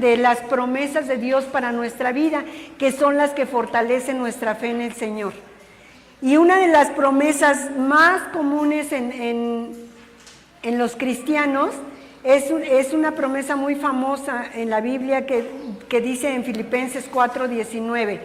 de las promesas de Dios para nuestra vida, que son las que fortalecen nuestra fe en el Señor. Y una de las promesas más comunes en los cristianos es una promesa muy famosa en la Biblia que dice en Filipenses 4:19: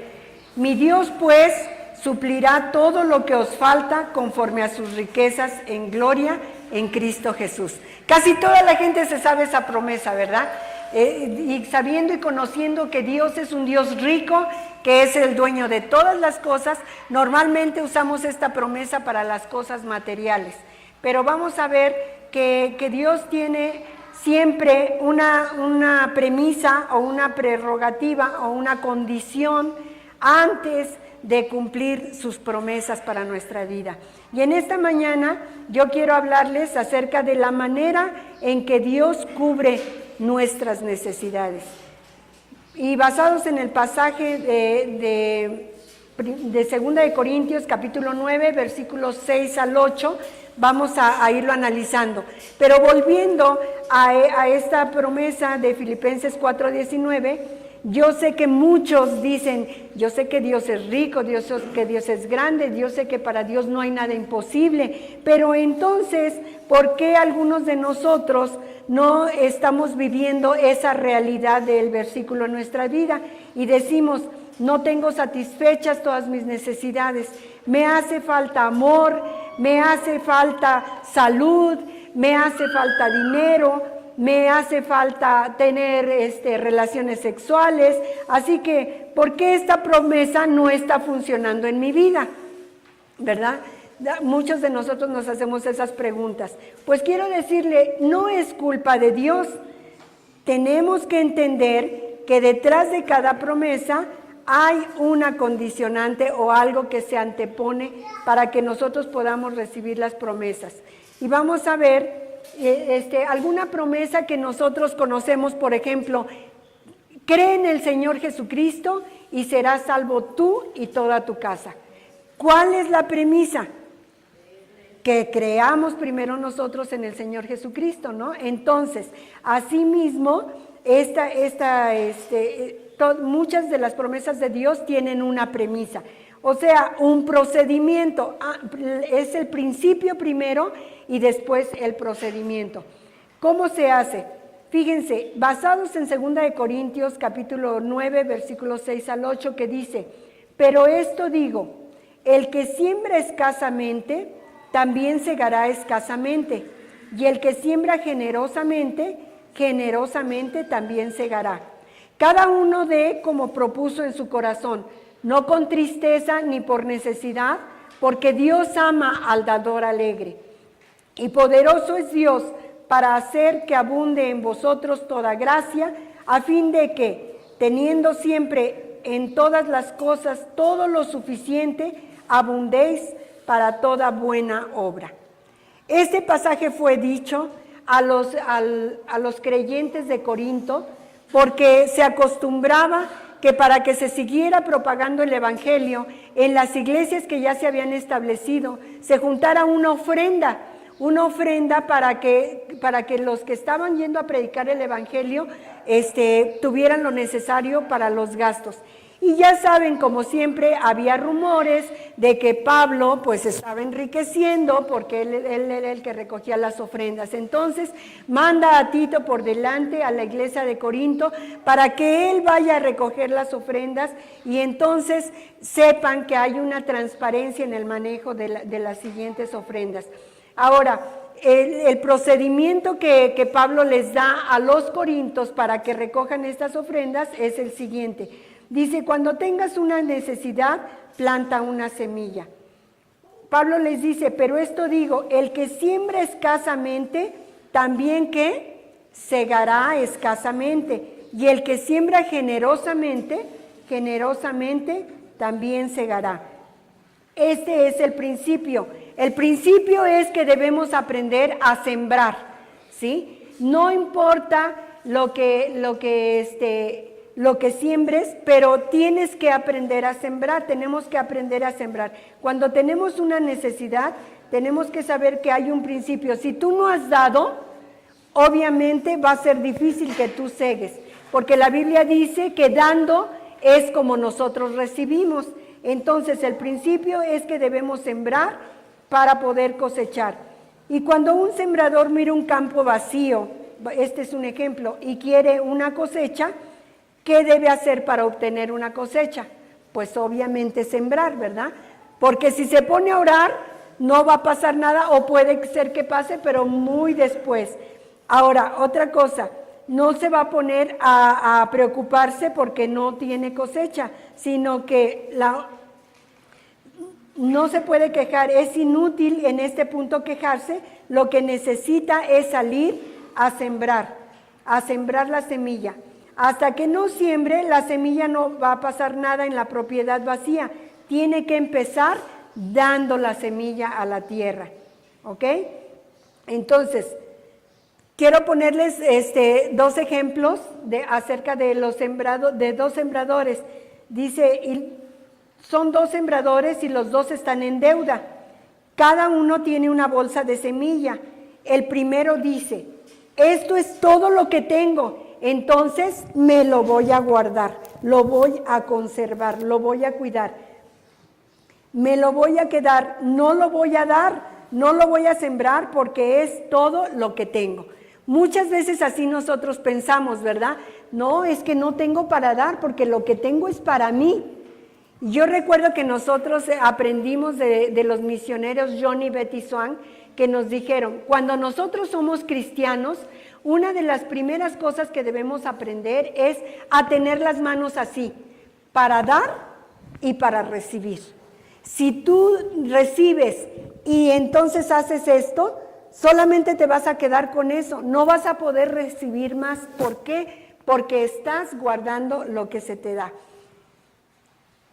mi Dios pues suplirá todo lo que os falta conforme a sus riquezas en gloria en Cristo Jesús. Casi toda la gente se sabe esa promesa, ¿verdad? Y sabiendo y conociendo que Dios es un Dios rico, que es el dueño de todas las cosas, normalmente usamos esta promesa para las cosas materiales. Pero vamos a ver que Dios tiene siempre una premisa o una prerrogativa o una condición antes de cumplir sus promesas para nuestra vida. Y en esta mañana yo quiero hablarles acerca de la manera en que Dios cubre nuestras necesidades. Y basados en el pasaje de 2 de Corintios capítulo 9, versículos 6 al 8, vamos a irlo analizando. Pero volviendo a esta promesa de Filipenses 4:19, yo sé que muchos dicen, yo sé que Dios es rico, que Dios es grande, yo sé que para Dios no hay nada imposible, pero entonces, ¿por qué algunos de nosotros no estamos viviendo esa realidad del versículo en nuestra vida? Y decimos, no tengo satisfechas todas mis necesidades, me hace falta amor, me hace falta salud, me hace falta dinero, me hace falta tener relaciones sexuales, así que, ¿por qué esta promesa no está funcionando en mi vida? ¿Verdad? Muchos de nosotros nos hacemos esas preguntas. Pues quiero decirle, no es culpa de Dios. Tenemos que entender que detrás de cada promesa hay una condicionante o algo que se antepone para que nosotros podamos recibir las promesas. Y vamos a ver alguna promesa que nosotros conocemos, por ejemplo, cree en el Señor Jesucristo y serás salvo tú y toda tu casa. ¿Cuál es la premisa? Que creamos primero nosotros en el Señor Jesucristo, ¿no? Entonces, asimismo, muchas de las promesas de Dios tienen una premisa, o sea, un procedimiento. Es el principio primero y después el procedimiento. ¿Cómo se hace? Fíjense, basados en 2 de Corintios capítulo 9, versículos 6 al 8, que dice: pero esto digo, el que siembra escasamente, también segará escasamente, y el que siembra generosamente, generosamente también segará. Cada uno dé como propuso en su corazón, no con tristeza ni por necesidad, porque Dios ama al dador alegre. Y poderoso es Dios para hacer que abunde en vosotros toda gracia, a fin de que, teniendo siempre en todas las cosas todo lo suficiente, abundéis para toda buena obra. Este pasaje fue dicho a los creyentes de Corinto, porque se acostumbraba que para que se siguiera propagando el evangelio, en las iglesias que ya se habían establecido, se juntara una ofrenda para que los que estaban yendo a predicar el evangelio tuvieran lo necesario para los gastos. Y ya saben, como siempre, había rumores de que Pablo pues estaba enriqueciendo porque él era el que recogía las ofrendas. Entonces manda a Tito por delante a la iglesia de Corinto para que él vaya a recoger las ofrendas y entonces sepan que hay una transparencia en el manejo de las siguientes ofrendas. Ahora, el procedimiento que Pablo les da a los corintios para que recojan estas ofrendas es el siguiente. Dice, cuando tengas una necesidad, planta una semilla. Pablo les dice, pero esto digo, el que siembra escasamente, también que segará escasamente. Y el que siembra generosamente, generosamente también segará. Este es el principio. El principio es que debemos aprender a sembrar, ¿sí? No importa lo que siembres, pero tienes que aprender a sembrar, tenemos que aprender a sembrar. Cuando tenemos una necesidad, tenemos que saber que hay un principio. Si tú no has dado, obviamente va a ser difícil que tú segues. porque la Biblia dice que dando es como nosotros recibimos. Entonces el principio es que debemos sembrar para poder cosechar. Y cuando un sembrador mira un campo vacío, este es un ejemplo, y quiere una cosecha, ¿qué debe hacer para obtener una cosecha? Pues obviamente sembrar, ¿verdad? Porque si se pone a orar, no va a pasar nada, o puede ser que pase, pero muy después. Ahora, otra cosa, no se va a poner a preocuparse porque no tiene cosecha, sino que no se puede quejar, es inútil en este punto quejarse, lo que necesita es salir a sembrar la semilla. Hasta que no siembre, la semilla no va a pasar nada en la propiedad vacía, tiene que empezar dando la semilla a la tierra, ¿ok? Entonces, quiero ponerles dos ejemplos acerca de de dos sembradores. Dice, son dos sembradores y los dos están en deuda. Cada uno tiene una bolsa de semilla. El primero dice, esto es todo lo que tengo, entonces me lo voy a guardar, lo voy a conservar, lo voy a cuidar. Me lo voy a quedar, no lo voy a dar, no lo voy a sembrar porque es todo lo que tengo. Muchas veces así nosotros pensamos, ¿verdad? No, es que no tengo para dar porque lo que tengo es para mí. Yo recuerdo que nosotros aprendimos de los misioneros John y Betty Swan, que nos dijeron, cuando nosotros somos cristianos, una de las primeras cosas que debemos aprender es a tener las manos así, para dar y para recibir. Si tú recibes y entonces haces esto, solamente te vas a quedar con eso, no vas a poder recibir más. ¿Por qué? Porque estás guardando lo que se te da.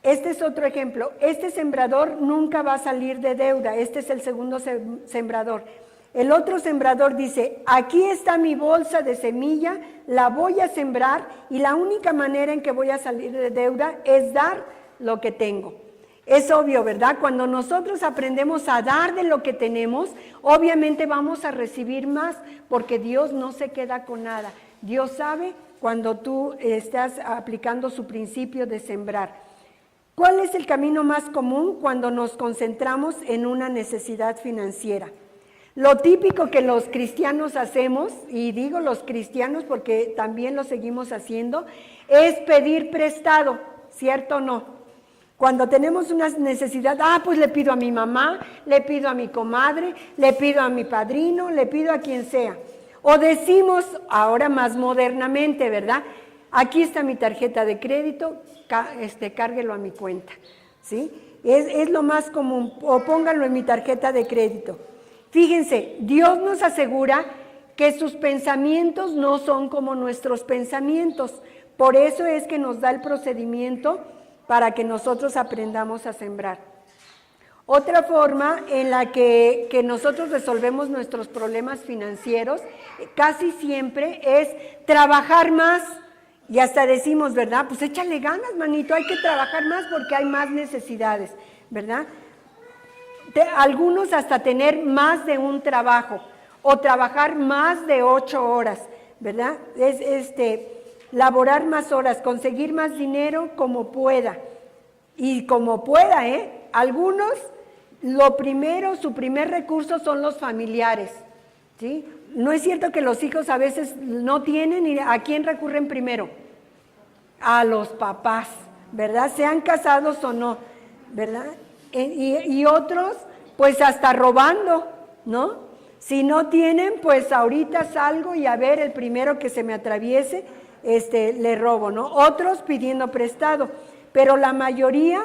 Este es otro ejemplo. Este sembrador nunca va a salir de deuda. Este es el segundo sembrador. El otro sembrador dice, aquí está mi bolsa de semilla, la voy a sembrar y la única manera en que voy a salir de deuda es dar lo que tengo. Es obvio, ¿verdad? Cuando nosotros aprendemos a dar de lo que tenemos, obviamente vamos a recibir más, porque Dios no se queda con nada. Dios sabe cuando tú estás aplicando su principio de sembrar. ¿Cuál es el camino más común cuando nos concentramos en una necesidad financiera? Lo típico que los cristianos hacemos, y digo los cristianos porque también lo seguimos haciendo, es pedir prestado, ¿cierto o no? Cuando tenemos una necesidad, pues le pido a mi mamá, le pido a mi comadre, le pido a mi padrino, le pido a quien sea. O decimos, ahora más modernamente, ¿verdad? Aquí está mi tarjeta de crédito, cárguelo a mi cuenta, ¿sí? Es lo más común, o pónganlo en mi tarjeta de crédito. Fíjense, Dios nos asegura que sus pensamientos no son como nuestros pensamientos. Por eso es que nos da el procedimiento para que nosotros aprendamos a sembrar. Otra forma en la que nosotros resolvemos nuestros problemas financieros casi siempre es trabajar más. Y hasta decimos, ¿verdad? Pues échale ganas, manito, hay que trabajar más porque hay más necesidades, ¿verdad? Algunos hasta tener más de un trabajo o trabajar más de 8 horas, ¿verdad? Laborar más horas, conseguir más dinero como pueda. Y como pueda, algunos, su primer recurso son los familiares, ¿sí? No es cierto que los hijos a veces no tienen, y ¿a quién recurren primero? A los papás, ¿verdad? Sean casados o no, ¿verdad? Y otros, pues hasta robando, ¿no? Si no tienen, pues ahorita salgo y a ver, el primero que se me atraviese, le robo, ¿no? Otros pidiendo prestado, pero la mayoría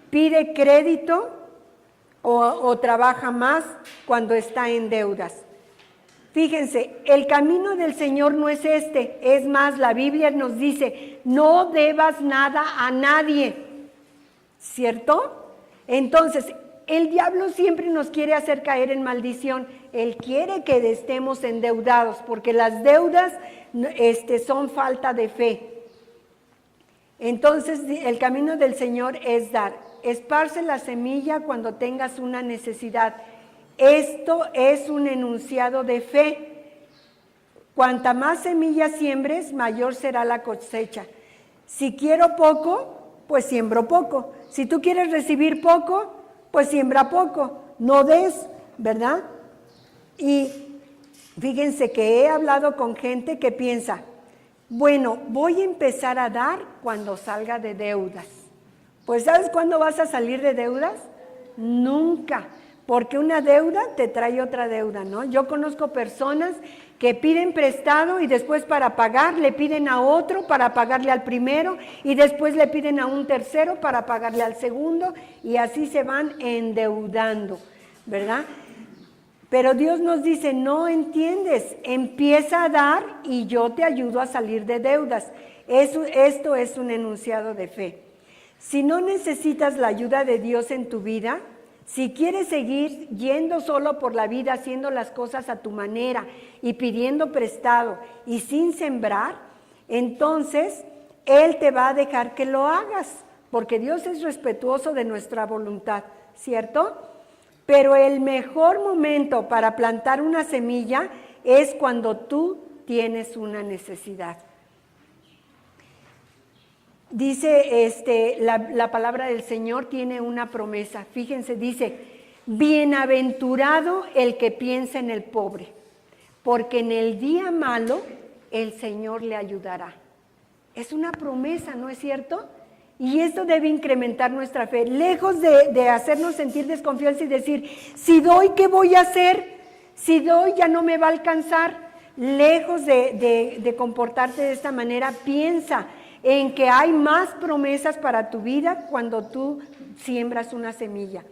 pide crédito o trabaja más cuando está en deudas. Fíjense, el camino del Señor no es es más, la Biblia nos dice, no debas nada a nadie, ¿cierto? Entonces, el diablo siempre nos quiere hacer caer en maldición, él quiere que estemos endeudados, porque las deudas son falta de fe. Entonces, el camino del Señor es dar, esparce la semilla cuando tengas una necesidad. Esto es un enunciado de fe. Cuanta más semillas siembres, mayor será la cosecha. Si quiero poco, pues siembro poco. Si tú quieres recibir poco, pues siembra poco. No des, ¿verdad? Y fíjense que he hablado con gente que piensa, bueno, voy a empezar a dar cuando salga de deudas. Pues ¿sabes cuándo vas a salir de deudas? Nunca, porque una deuda te trae otra deuda, ¿no? Yo conozco personas que piden prestado y después para pagar le piden a otro para pagarle al primero y después le piden a un tercero para pagarle al segundo y así se van endeudando, ¿verdad? Pero Dios nos dice, no entiendes, empieza a dar y yo te ayudo a salir de deudas. Esto es un enunciado de fe. Si no necesitas la ayuda de Dios en tu vida, si quieres seguir yendo solo por la vida, haciendo las cosas a tu manera y pidiendo prestado y sin sembrar, entonces Él te va a dejar que lo hagas, porque Dios es respetuoso de nuestra voluntad, ¿cierto? Pero el mejor momento para plantar una semilla es cuando tú tienes una necesidad. Dice la palabra del Señor tiene una promesa. Fíjense, dice, bienaventurado el que piensa en el pobre, porque en el día malo el Señor le ayudará. Es una promesa, ¿no es cierto? Y esto debe incrementar nuestra fe, lejos de hacernos sentir desconfianza y decir, si doy, ¿qué voy a hacer? Si doy, ya no me va a alcanzar. Lejos de comportarte de esta manera, piensa en que hay más promesas para tu vida cuando tú siembras una semilla.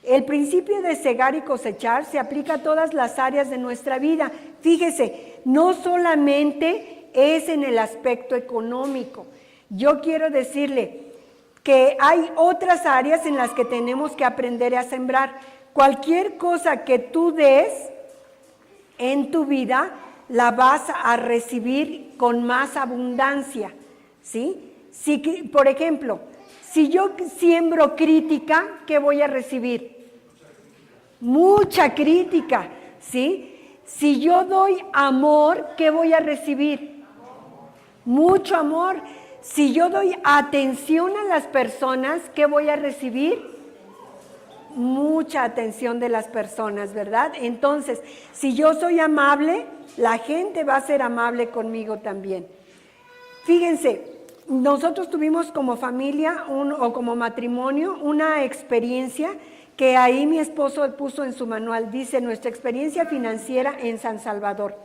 El principio de segar y cosechar se aplica a todas las áreas de nuestra vida. Fíjese, no solamente es en el aspecto económico. Yo quiero decirle que hay otras áreas en las que tenemos que aprender a sembrar. Cualquier cosa que tú des en tu vida, la vas a recibir con más abundancia, ¿sí? Si, por ejemplo, si yo siembro crítica, ¿qué voy a recibir? Mucha crítica, ¿sí? Si yo doy amor, ¿qué voy a recibir? Mucho amor. Si yo doy atención a las personas, ¿qué voy a recibir? Mucha atención de las personas, ¿verdad? Entonces, si yo soy amable, la gente va a ser amable conmigo también. Fíjense, nosotros tuvimos como familia o como matrimonio una experiencia que ahí mi esposo puso en su manual, dice, nuestra experiencia financiera en San Salvador.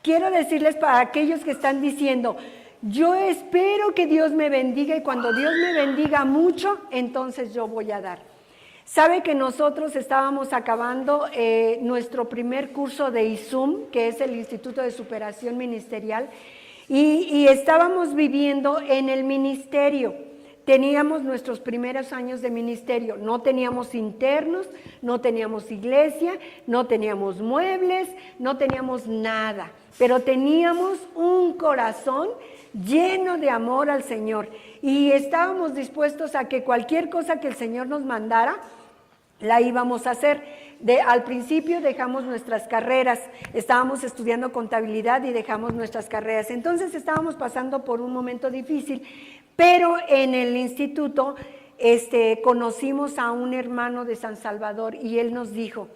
Quiero decirles para aquellos que están diciendo, yo espero que Dios me bendiga y cuando Dios me bendiga mucho, entonces yo voy a dar. Sabe que nosotros estábamos acabando nuestro primer curso de ISUM, que es el Instituto de Superación Ministerial, y estábamos viviendo en el ministerio. Teníamos nuestros primeros años de ministerio, no teníamos internos, no teníamos iglesia, no teníamos muebles, no teníamos nada, pero teníamos un corazón lleno de amor al Señor y estábamos dispuestos a que cualquier cosa que el Señor nos mandara, la íbamos a hacer. Al principio dejamos nuestras carreras, estábamos estudiando contabilidad y dejamos nuestras carreras, entonces estábamos pasando por un momento difícil, pero en el instituto conocimos a un hermano de San Salvador y él nos dijo,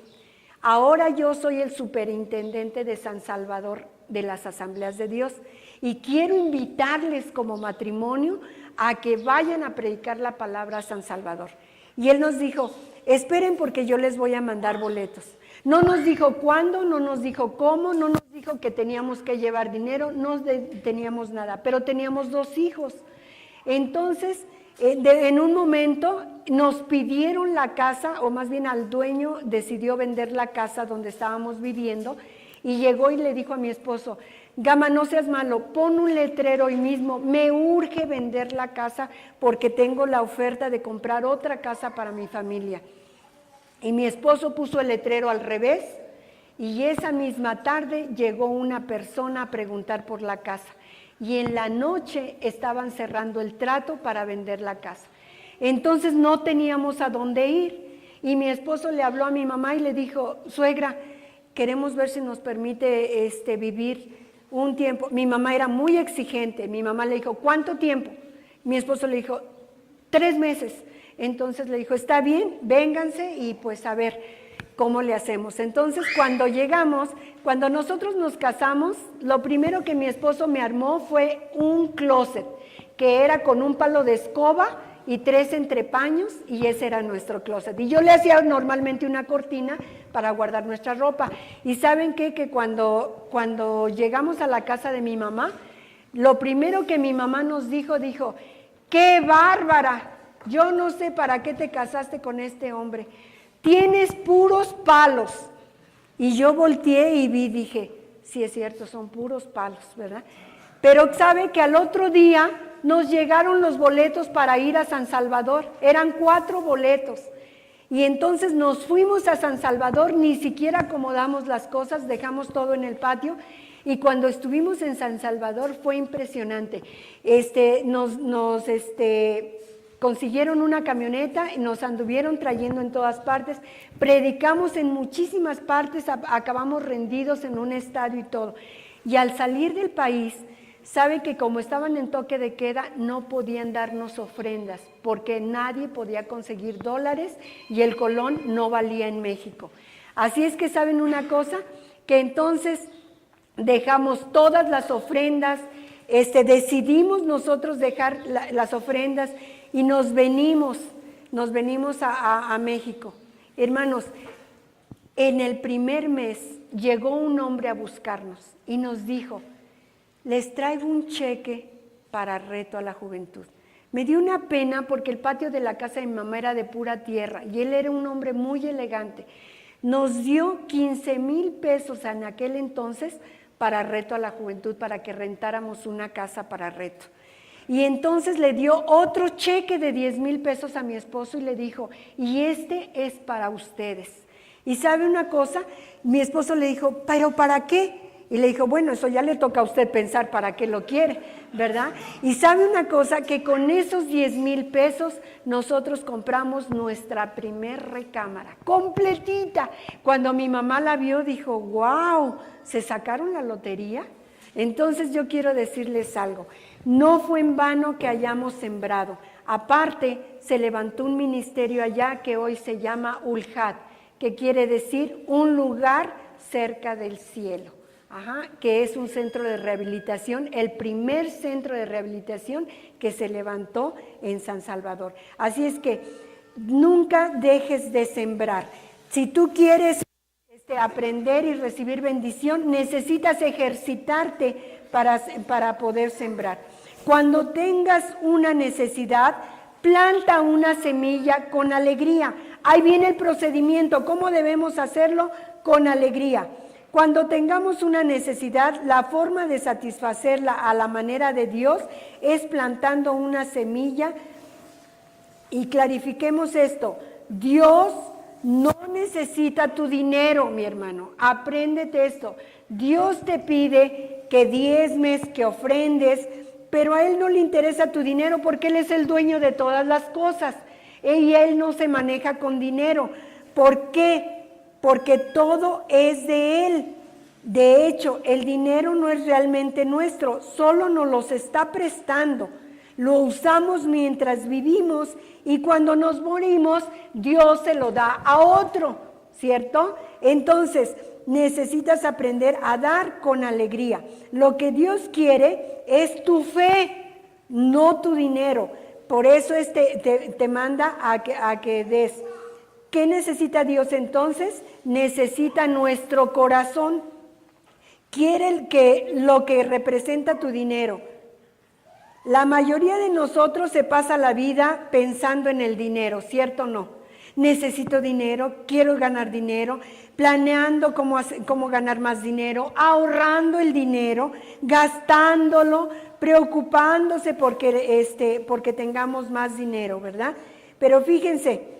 ahora yo soy el superintendente de San Salvador de las Asambleas de Dios y quiero invitarles como matrimonio a que vayan a predicar la palabra a San Salvador. Y él nos dijo, esperen porque yo les voy a mandar boletos. No nos dijo cuándo, no nos dijo cómo, no nos dijo que teníamos que llevar dinero, no teníamos nada, pero teníamos 2 hijos. Entonces, en un momento nos pidieron la casa, o más bien al dueño decidió vender la casa donde estábamos viviendo y llegó y le dijo a mi esposo, Gama, no seas malo, pon un letrero hoy mismo, me urge vender la casa porque tengo la oferta de comprar otra casa para mi familia. Y mi esposo puso el letrero al revés y esa misma tarde llegó una persona a preguntar por la casa. Y en la noche estaban cerrando el trato para vender la casa. Entonces no teníamos a dónde ir. Y mi esposo le habló a mi mamá y le dijo, suegra, queremos ver si nos permite vivir un tiempo. Mi mamá era muy exigente, mi mamá le dijo, ¿cuánto tiempo? Mi esposo le dijo, 3 meses. Entonces le dijo, está bien, vénganse y pues a ver cómo le hacemos. Entonces cuando llegamos, cuando nosotros nos casamos, lo primero que mi esposo me armó fue un closet, que era con un palo de escoba y 3 entrepaños, y ese era nuestro closet. Y yo le hacía normalmente una cortina para guardar nuestra ropa. Y ¿saben qué? Que cuando llegamos a la casa de mi mamá, lo primero que mi mamá nos dijo, ¡qué bárbara! Yo no sé para qué te casaste con este hombre. Tienes puros palos. Y yo volteé y dije, sí es cierto, son puros palos, ¿verdad? Pero sabe que al otro día nos llegaron los boletos para ir a San Salvador. Eran 4 boletos. Y entonces nos fuimos a San Salvador, ni siquiera acomodamos las cosas, dejamos todo en el patio. Y cuando estuvimos en San Salvador fue impresionante. Nos consiguieron una camioneta y nos anduvieron trayendo en todas partes. Predicamos en muchísimas partes, acabamos rendidos en un estadio y todo. Y al salir del país, sabe que como estaban en toque de queda, no podían darnos ofrendas, porque nadie podía conseguir dólares y el colón no valía en México. Así es que, ¿saben una cosa? Que entonces dejamos todas las ofrendas, decidimos nosotros dejar las ofrendas y nos venimos a México. Hermanos, en el primer mes llegó un hombre a buscarnos y nos dijo, les traigo un cheque para Reto a la Juventud. Me dio una pena porque el patio de la casa de mi mamá era de pura tierra y él era un hombre muy elegante. Nos dio 15,000 pesos en aquel entonces para Reto a la Juventud, para que rentáramos una casa para Reto. Y entonces le dio otro cheque de 10,000 pesos a mi esposo y le dijo, y este es para ustedes. Y ¿sabe una cosa? Mi esposo le dijo, ¿pero para qué? Y le dijo, bueno, eso ya le toca a usted pensar para qué lo quiere, ¿verdad? Y ¿sabe una cosa? Que con esos 10,000 pesos nosotros compramos nuestra primer recámara, completita. Cuando mi mamá la vio, dijo, wow, ¿se sacaron la lotería? Entonces yo quiero decirles algo, no fue en vano que hayamos sembrado. Aparte, se levantó un ministerio allá que hoy se llama Ulhat, que quiere decir un lugar cerca del cielo. Que es un centro de rehabilitación, el primer centro de rehabilitación que se levantó en San Salvador. Así es que nunca dejes de sembrar. Si tú quieres aprender y recibir bendición, necesitas ejercitarte para poder sembrar. Cuando tengas una necesidad, planta una semilla con alegría. Ahí viene el procedimiento. ¿Cómo debemos hacerlo? Con alegría. Cuando tengamos una necesidad, la forma de satisfacerla a la manera de Dios es plantando una semilla. Y clarifiquemos esto, Dios no necesita tu dinero, mi hermano, apréndete esto. Dios te pide que diezmes, que ofrendes, pero a Él no le interesa tu dinero porque Él es el dueño de todas las cosas y Él no se maneja con dinero. ¿Por qué? Porque todo es de Él. De hecho, el dinero no es realmente nuestro, solo nos los está prestando. Lo usamos mientras vivimos y cuando nos morimos, Dios se lo da a otro, ¿cierto? Entonces, necesitas aprender a dar con alegría. Lo que Dios quiere es tu fe, no tu dinero. Por eso te manda a que des. ¿Qué necesita Dios entonces? Necesita nuestro corazón. Quiere lo que representa tu dinero. La mayoría de nosotros se pasa la vida pensando en el dinero, ¿cierto o no? Necesito dinero, quiero ganar dinero, planeando cómo ganar más dinero, ahorrando el dinero, gastándolo, preocupándose porque tengamos más dinero, ¿verdad? Pero fíjense,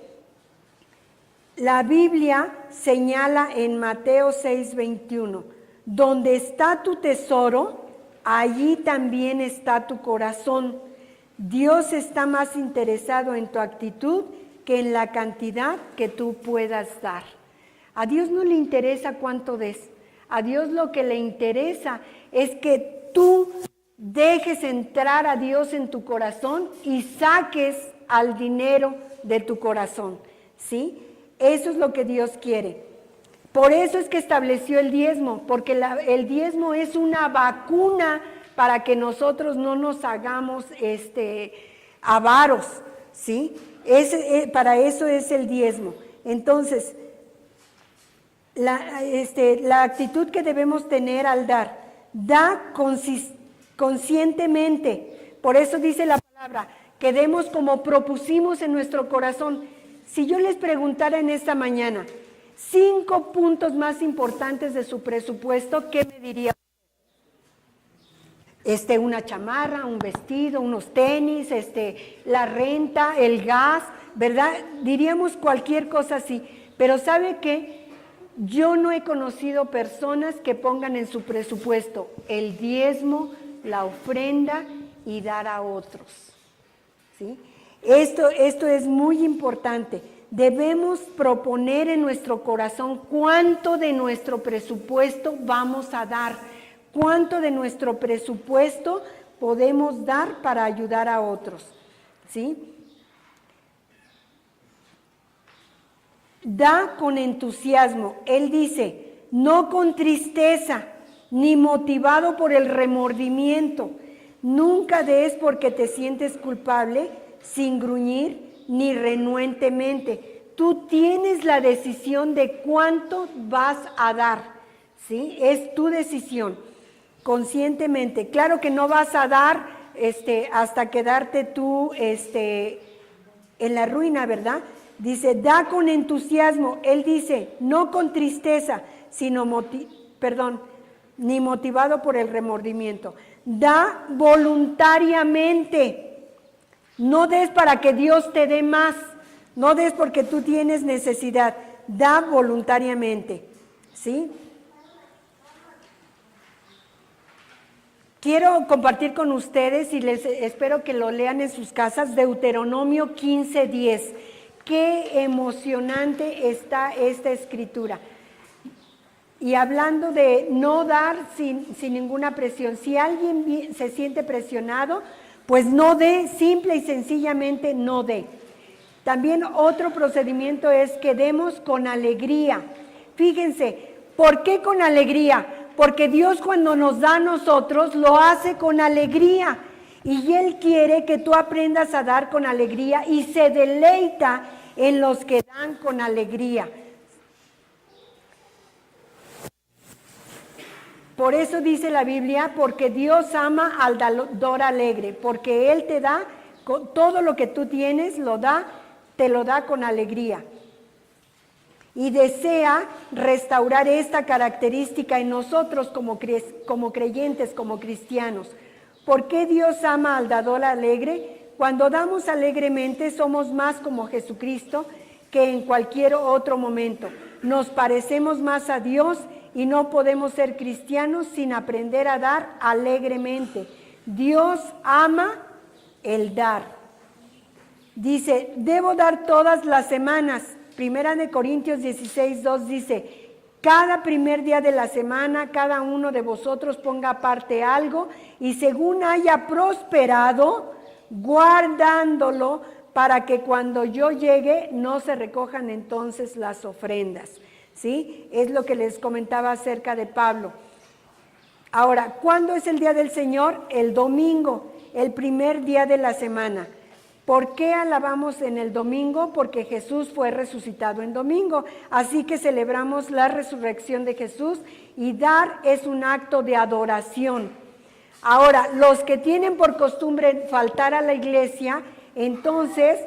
la Biblia señala en Mateo 6:21, donde está tu tesoro, allí también está tu corazón. Dios está más interesado en tu actitud que en la cantidad que tú puedas dar. A Dios no le interesa cuánto des. A Dios lo que le interesa es que tú dejes entrar a Dios en tu corazón y saques al dinero de tu corazón, ¿sí? Eso es lo que Dios quiere. Por eso es que estableció el diezmo, porque el diezmo es una vacuna para que nosotros no nos hagamos avaros, ¿sí? Para eso es el diezmo. Entonces, la actitud que debemos tener al dar, da conscientemente. Por eso dice la palabra, que demos como propusimos en nuestro corazón. Si yo les preguntara en esta mañana 5 puntos más importantes de su presupuesto, ¿qué me diría? Una chamarra, un vestido, unos tenis, la renta, el gas, ¿verdad? Diríamos cualquier cosa así. Pero ¿sabe qué? Yo no he conocido personas que pongan en su presupuesto el diezmo, la ofrenda y dar a otros, ¿sí? Esto es muy importante. Debemos proponer en nuestro corazón cuánto de nuestro presupuesto vamos a dar, cuánto de nuestro presupuesto podemos dar para ayudar a otros, ¿sí? Da con entusiasmo. Él dice, no con tristeza, ni motivado por el remordimiento. Nunca des porque te sientes culpable, sin gruñir, ni renuentemente. Tú tienes la decisión de cuánto vas a dar, ¿sí? Es tu decisión, conscientemente. Claro que no vas a dar hasta quedarte tú en la ruina, ¿verdad? Dice, da con entusiasmo. Él dice, no con tristeza, sino ni motivado por el remordimiento. Da voluntariamente. No des para que Dios te dé más. No des porque tú tienes necesidad. Da voluntariamente. ¿Sí? Quiero compartir con ustedes y les espero que lo lean en sus casas, Deuteronomio 15:10. Qué emocionante está esta escritura. Y hablando de no dar sin ninguna presión. Si alguien se siente presionado, pues no dé, simple y sencillamente no dé. También otro procedimiento es que demos con alegría. Fíjense, ¿por qué con alegría? Porque Dios cuando nos da a nosotros lo hace con alegría. Y Él quiere que tú aprendas a dar con alegría y se deleita en los que dan con alegría. Por eso dice la Biblia, porque Dios ama al dador alegre, porque Él te da, todo lo que tú tienes, te lo da con alegría. Y desea restaurar esta característica en nosotros como creyentes, como cristianos. ¿Por qué Dios ama al dador alegre? Cuando damos alegremente somos más como Jesucristo que en cualquier otro momento. Nos parecemos más a Dios y no podemos ser cristianos sin aprender a dar alegremente. Dios ama el dar. Dice, debo dar todas las semanas. Primera de Corintios 16:2 dice, cada primer día de la semana, cada uno de vosotros ponga aparte algo y según haya prosperado, guardándolo para que cuando yo llegue no se recojan entonces las ofrendas. ¿Sí? Es lo que les comentaba acerca de Pablo. Ahora, ¿cuándo es el día del Señor? El domingo, el primer día de la semana. ¿Por qué alabamos en el domingo? Porque Jesús fue resucitado en domingo. Así que celebramos la resurrección de Jesús y dar es un acto de adoración. Ahora, los que tienen por costumbre faltar a la iglesia, entonces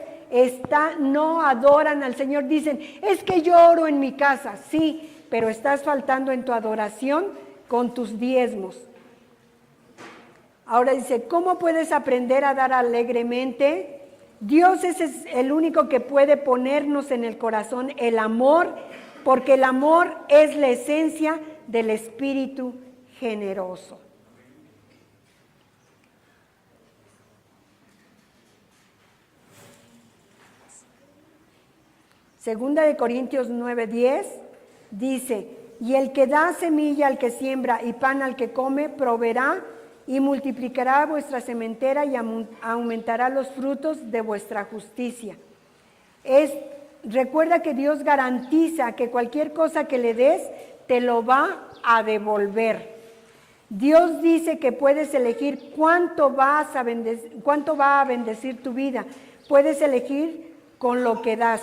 no adoran al Señor. Dicen, es que yo oro en mi casa. Sí, pero estás faltando en tu adoración con tus diezmos. Ahora dice, ¿cómo puedes aprender a dar alegremente? Dios es el único que puede ponernos en el corazón el amor, porque el amor es la esencia del espíritu generoso. Segunda de Corintios 9:10 dice, y el que da semilla al que siembra y pan al que come, proveerá y multiplicará vuestra sementera y aumentará los frutos de vuestra justicia. Recuerda que Dios garantiza que cualquier cosa que le des, te lo va a devolver. Dios dice que puedes elegir cuánto va a bendecir tu vida. Puedes elegir con lo que das.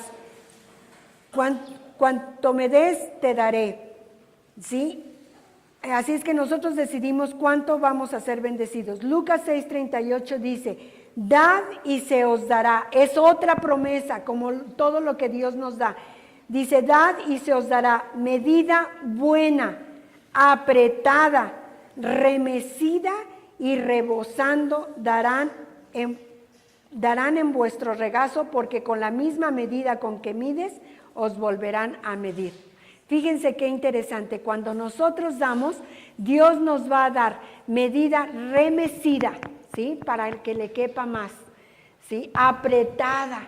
Cuanto me des, te daré. ¿Sí? Así es que nosotros decidimos cuánto vamos a ser bendecidos. Lucas 6:38 dice, dad y se os dará. Es otra promesa, como todo lo que Dios nos da. Dice, dad y se os dará medida buena, apretada, remecida y rebosando darán en vuestro regazo, porque con la misma medida con que mides, os volverán a medir. Fíjense qué interesante, cuando nosotros damos, Dios nos va a dar medida remecida, ¿sí? Para el que le quepa más, ¿sí? Apretada,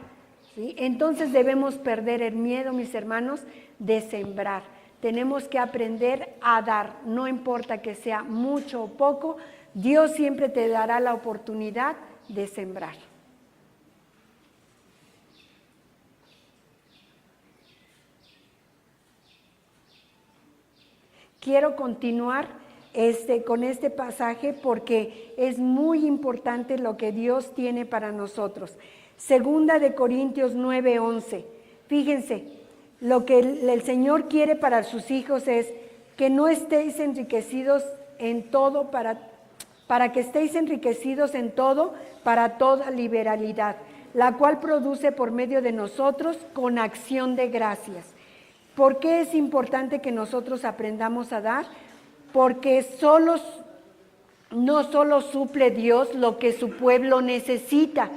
¿sí? Entonces debemos perder el miedo, mis hermanos, de sembrar. Tenemos que aprender a dar, no importa que sea mucho o poco, Dios siempre te dará la oportunidad de sembrar. Quiero continuar con este pasaje porque es muy importante lo que Dios tiene para nosotros. Segunda de Corintios 9:11. Fíjense, lo que el Señor quiere para sus hijos es que no estéis enriquecidos en todo para que estéis enriquecidos en todo para toda liberalidad, la cual produce por medio de nosotros con acción de gracias. ¿Por qué es importante que nosotros aprendamos a dar? Porque no solo suple Dios lo que su pueblo necesita,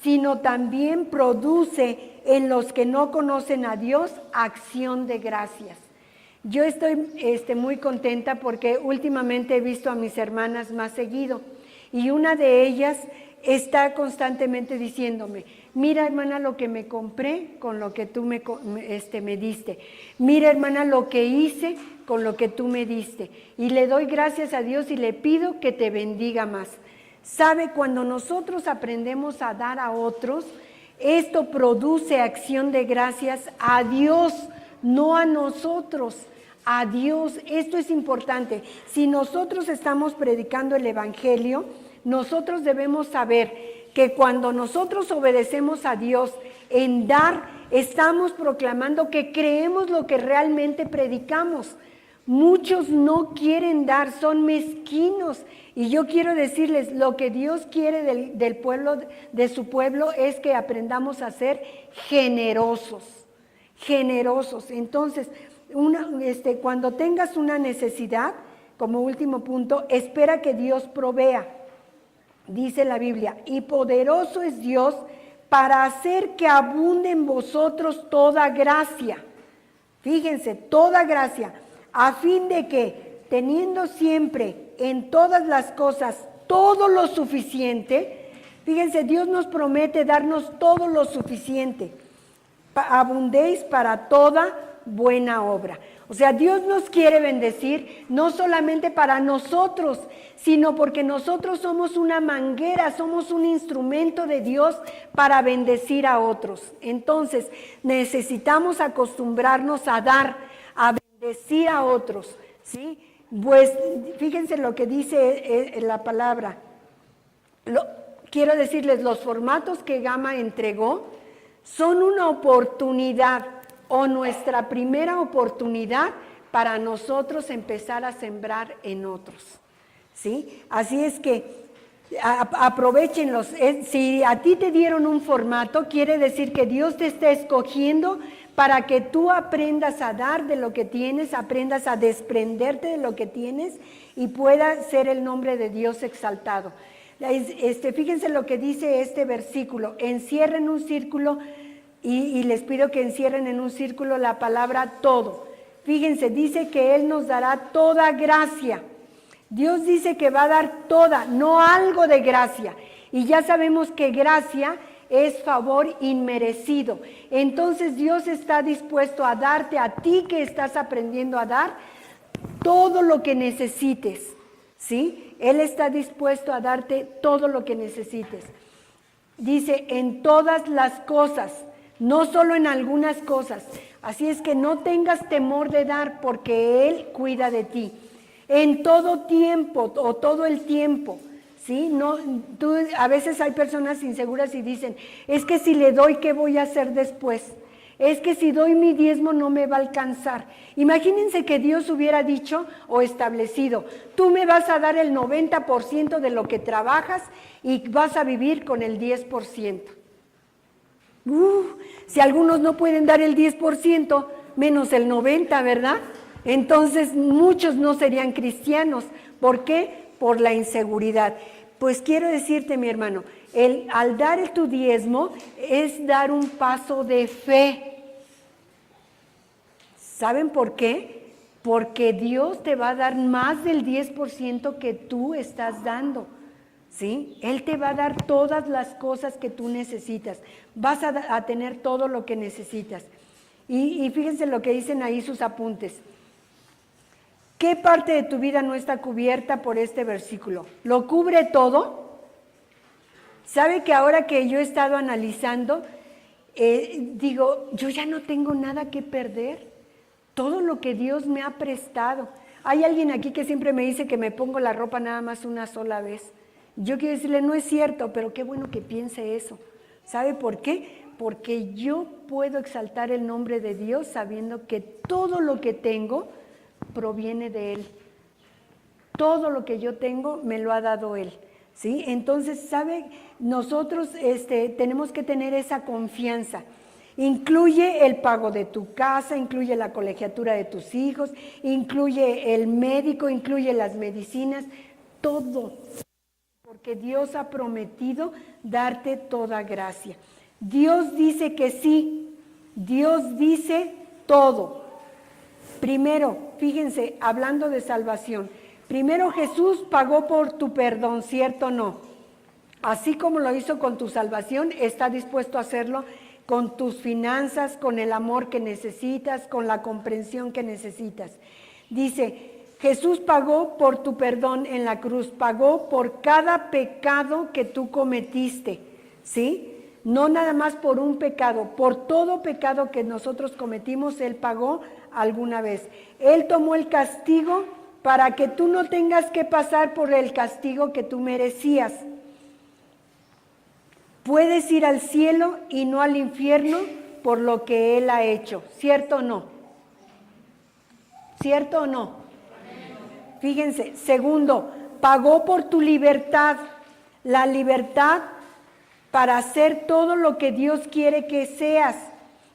sino también produce en los que no conocen a Dios acción de gracias. Yo estoy muy contenta porque últimamente he visto a mis hermanas más seguido y una de ellas está constantemente diciéndome, mira hermana lo que me compré con lo que tú me diste, mira hermana lo que hice con lo que tú me diste, y le doy gracias a Dios y le pido que te bendiga más. Sabe, cuando nosotros aprendemos a dar a otros, esto produce acción de gracias a Dios, no a nosotros, a Dios. Esto es importante. Si nosotros estamos predicando el Evangelio, nosotros debemos saber que cuando nosotros obedecemos a Dios en dar, estamos proclamando que creemos lo que realmente predicamos. Muchos no quieren dar, son mezquinos. Y yo quiero decirles, lo que Dios quiere del pueblo, de su pueblo, es que aprendamos a ser generosos. Generosos. Entonces, cuando tengas una necesidad, como último punto, espera que Dios provea. Dice la Biblia, y poderoso es Dios para hacer que abunde en vosotros toda gracia. Fíjense, toda gracia, a fin de que, teniendo siempre en todas las cosas todo lo suficiente, fíjense, Dios nos promete darnos todo lo suficiente, abundéis para toda buena obra. O sea, Dios nos quiere bendecir no solamente para nosotros, sino porque nosotros somos una manguera, somos un instrumento de Dios para bendecir a otros. Entonces, necesitamos acostumbrarnos a dar, a bendecir a otros, ¿sí? Pues, fíjense lo que dice la palabra. Quiero decirles, los formatos que Gama entregó son una oportunidad, o nuestra primera oportunidad para nosotros empezar a sembrar en otros, ¿sí? Así es que aprovechenlos. Si a ti te dieron un formato, quiere decir que Dios te está escogiendo para que tú aprendas a dar de lo que tienes, aprendas a desprenderte de lo que tienes y pueda ser el nombre de Dios exaltado. Fíjense lo que dice este versículo: encierren un círculo. Y les pido que encierren en un círculo la palabra todo. Fíjense, dice que Él nos dará toda gracia. Dios dice que va a dar toda, no algo de gracia. Y ya sabemos que gracia es favor inmerecido. Entonces Dios está dispuesto a darte a ti que estás aprendiendo a dar todo lo que necesites, ¿sí? Él está dispuesto a darte todo lo que necesites. Dice, en todas las cosas, no solo en algunas cosas. Así es que no tengas temor de dar porque Él cuida de ti. En todo tiempo o todo el tiempo, ¿sí? No, a veces hay personas inseguras y dicen, es que si le doy, ¿qué voy a hacer después? Es que si doy mi diezmo no me va a alcanzar. Imagínense que Dios hubiera dicho o establecido, tú me vas a dar el 90% de lo que trabajas y vas a vivir con el 10%. Si algunos no pueden dar el 10%, menos el 90%, ¿verdad? Entonces muchos no serían cristianos. ¿Por qué? Por la inseguridad. Pues quiero decirte, mi hermano, al dar tu diezmo es dar un paso de fe. ¿Saben por qué? Porque Dios te va a dar más del 10% que tú estás dando, ¿sí? Él te va a dar todas las cosas que tú necesitas. Vas a tener todo lo que necesitas. Y fíjense lo que dicen ahí sus apuntes. ¿Qué parte de tu vida no está cubierta por este versículo? ¿Lo cubre todo? ¿Sabe que ahora que yo he estado analizando, digo, yo ya no tengo nada que perder? Todo lo que Dios me ha prestado. Hay alguien aquí que siempre me dice que me pongo la ropa nada más una sola vez. Yo quiero decirle, no es cierto, pero qué bueno que piense eso. ¿Sabe por qué? Porque yo puedo exaltar el nombre de Dios sabiendo que todo lo que tengo proviene de Él. Todo lo que yo tengo me lo ha dado Él, ¿sí? Entonces, ¿sabe? Nosotros tenemos que tener esa confianza. Incluye el pago de tu casa, incluye la colegiatura de tus hijos, incluye el médico, incluye las medicinas, todo. Porque Dios ha prometido darte toda gracia. Dios dice que sí, Dios dice todo. Primero, fíjense, hablando de salvación, primero Jesús pagó por tu perdón, ¿cierto o no? Así como lo hizo con tu salvación, está dispuesto a hacerlo con tus finanzas, con el amor que necesitas, con la comprensión que necesitas. Dice, Jesús pagó por tu perdón en la cruz, pagó por cada pecado que tú cometiste, ¿sí? No nada más por un pecado, por todo pecado que nosotros cometimos, Él pagó alguna vez. Él tomó el castigo para que tú no tengas que pasar por el castigo que tú merecías. Puedes ir al cielo y no al infierno por lo que Él ha hecho, ¿cierto o no? ¿Cierto o no? Fíjense, segundo, pagó por tu libertad, la libertad para hacer todo lo que Dios quiere que seas,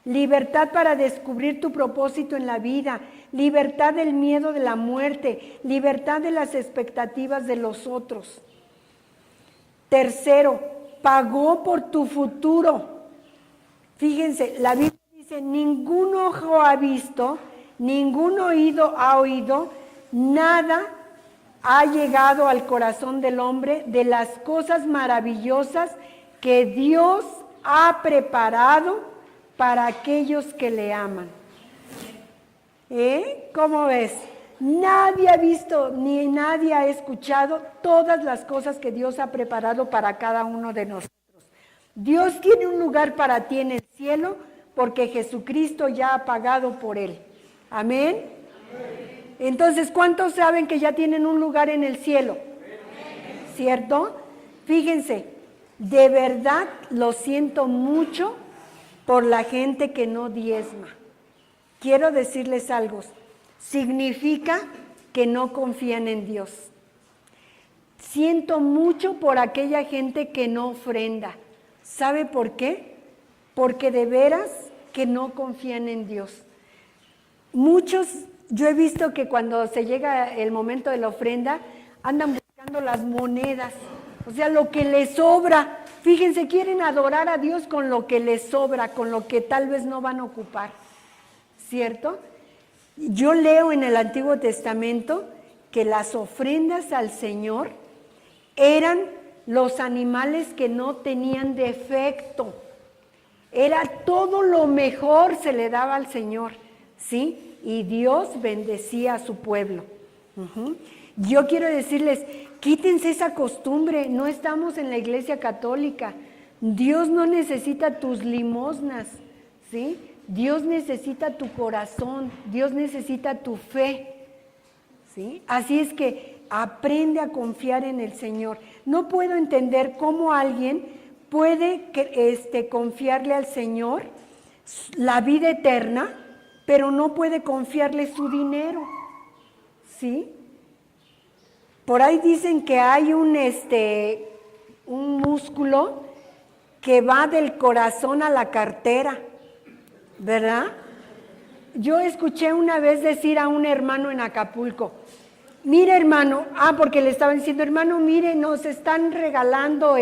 libertad para descubrir tu propósito en la vida, libertad del miedo de la muerte, libertad de las expectativas de los otros. Tercero, pagó por tu futuro. Fíjense, la Biblia dice, ningún ojo ha visto, ningún oído ha oído, nada ha llegado al corazón del hombre de las cosas maravillosas que Dios ha preparado para aquellos que le aman. ¿Cómo ves? Nadie ha visto ni nadie ha escuchado todas las cosas que Dios ha preparado para cada uno de nosotros. Dios tiene un lugar para ti en el cielo porque Jesucristo ya ha pagado por él. Amén. Entonces, ¿cuántos saben que ya tienen un lugar en el cielo? ¿Cierto? Fíjense, de verdad lo siento mucho por la gente que no diezma. Quiero decirles algo. Significa que no confían en Dios. Siento mucho por aquella gente que no ofrenda. ¿Sabe por qué? Porque de veras que no confían en Dios. Muchos, yo he visto que cuando se llega el momento de la ofrenda, andan buscando las monedas, o sea, lo que les sobra. Fíjense, quieren adorar a Dios con lo que les sobra, con lo que tal vez no van a ocupar, ¿cierto? Yo leo en el Antiguo Testamento que las ofrendas al Señor eran los animales que no tenían defecto. Era todo lo mejor se le daba al Señor, ¿sí? Y Dios bendecía a su pueblo. Yo quiero decirles, quítense esa costumbre, no estamos en la iglesia católica. Dios no necesita tus limosnas, ¿sí? Dios necesita tu corazón, Dios necesita tu fe, ¿sí? Así es que aprende a confiar en el Señor. No puedo entender cómo alguien puede confiarle al Señor la vida eterna, pero no puede confiarle su dinero, ¿sí? Por ahí dicen que hay un músculo que va del corazón a la cartera, ¿verdad? Yo escuché una vez decir a un hermano en Acapulco, mire hermano, porque le estaban diciendo, hermano, mire, nos están regalando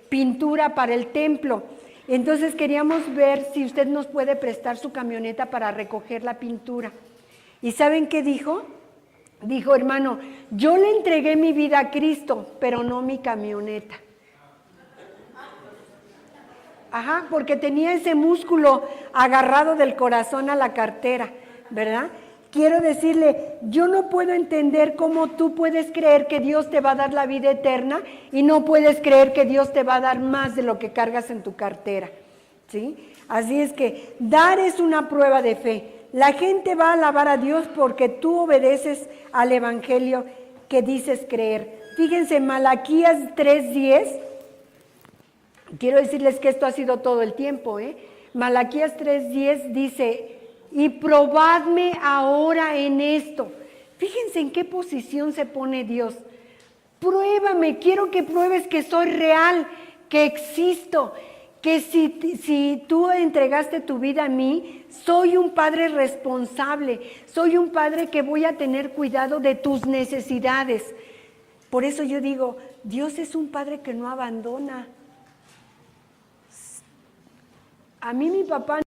pintura para el templo. Entonces queríamos ver si usted nos puede prestar su camioneta para recoger la pintura. ¿Y saben qué dijo? Dijo, hermano, yo le entregué mi vida a Cristo, pero no mi camioneta. Porque tenía ese músculo agarrado del corazón a la cartera, ¿verdad? Quiero decirle, yo no puedo entender cómo tú puedes creer que Dios te va a dar la vida eterna y no puedes creer que Dios te va a dar más de lo que cargas en tu cartera, ¿sí? Así es que dar es una prueba de fe. La gente va a alabar a Dios porque tú obedeces al evangelio que dices creer. Fíjense, Malaquías 3:10, quiero decirles que esto ha sido todo el tiempo, Malaquías 3:10 dice, y probadme ahora en esto. Fíjense en qué posición se pone Dios. Pruébame, quiero que pruebes que soy real, que existo, que si tú entregaste tu vida a mí, soy un padre responsable, soy un padre que voy a tener cuidado de tus necesidades. Por eso yo digo, Dios es un padre que no abandona. A mí mi papá